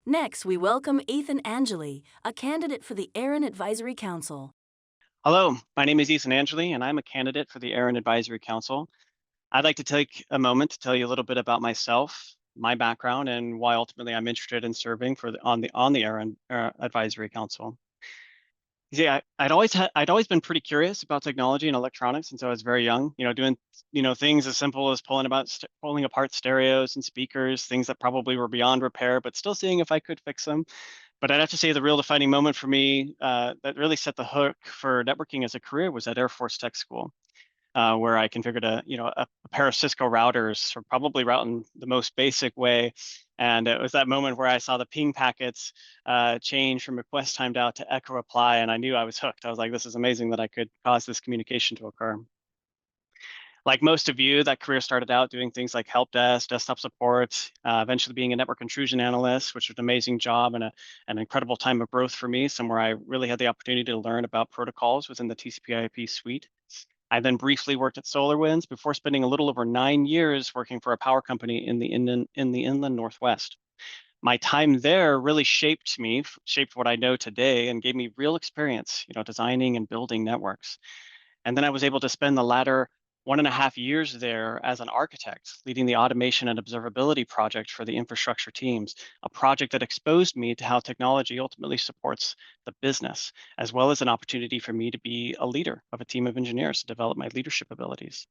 Next, we welcome Ethan Angele, a candidate for the ARIN Advisory Council. Hello, my name is Ethan Angele, and I'm a candidate for the ARIN Advisory Council. I'd like to take a moment to tell you a little bit about myself, my background, and why ultimately I'm interested in serving on the ARIN Advisory Council. Yeah, I'd always been pretty curious about technology and electronics since I was very young. Doing things as simple as pulling apart stereos and speakers, things that probably were beyond repair, but still seeing if I could fix them. But I'd have to say the real defining moment for me that really set the hook for networking as a career was at Air Force Tech School, where I configured a pair of Cisco routers for probably routing the most basic way. And it was that moment where I saw the ping packets change from request timed out to echo reply, and I knew I was hooked. I was like, this is amazing that I could cause this communication to occur. Like most of you, that career started out doing things like help desk, desktop support, eventually being a network intrusion analyst, which was an amazing job and an incredible time of growth for me, somewhere I really had the opportunity to learn about protocols within the TCP/IP suite. I then briefly worked at SolarWinds before spending a little over 9 years working for a power company in the inland Northwest. My time there really shaped what I know today, and gave me real experience, designing and building networks. And then I was able to spend the latter 1.5 years there as an architect, leading the automation and observability project for the infrastructure teams, a project that exposed me to how technology ultimately supports the business, as well as an opportunity for me to be a leader of a team of engineers to develop my leadership abilities.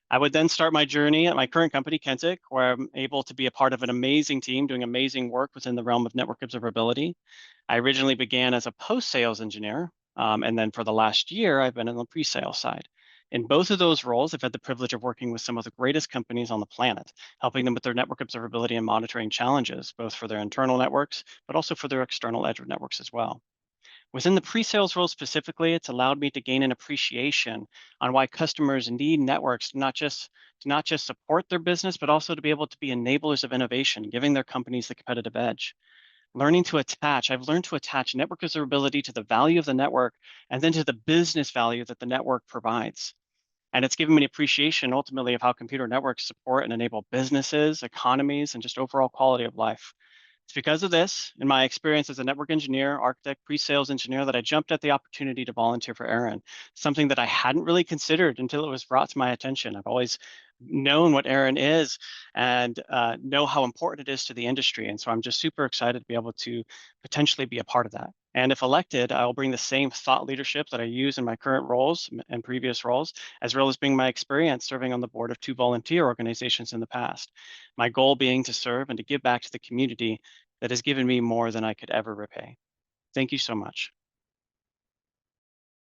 I would then start my journey at my current company, Kentic, where I'm able to be a part of an amazing team doing amazing work within the realm of network observability. I originally began as a post-sales engineer, and then for the last year, I've been on the pre-sales side. In both of those roles, I've had the privilege of working with some of the greatest companies on the planet, helping them with their network observability and monitoring challenges, both for their internal networks, but also for their external edge networks as well. Within the pre-sales role specifically, it's allowed me to gain an appreciation on why customers need networks to not just support their business, but also to be able to be enablers of innovation, giving their companies the competitive edge. I've learned to attach network observability to the value of the network and then to the business value that the network provides. And it's given me an appreciation ultimately of how computer networks support and enable businesses, economies, and just overall quality of life. It's because of this, in my experience as a network engineer, architect, pre-sales engineer, that I jumped at the opportunity to volunteer for ARIN, something that I hadn't really considered until it was brought to my attention. I've always known what ARIN is and know how important it is to the industry. And so I'm just super excited to be able to potentially be a part of that. And if elected, I will bring the same thought leadership that I use in my current roles and previous roles, as well as bring my experience serving on the board of 2 volunteer organizations in the past. My goal being to serve and to give back to the community that has given me more than I could ever repay. Thank you so much.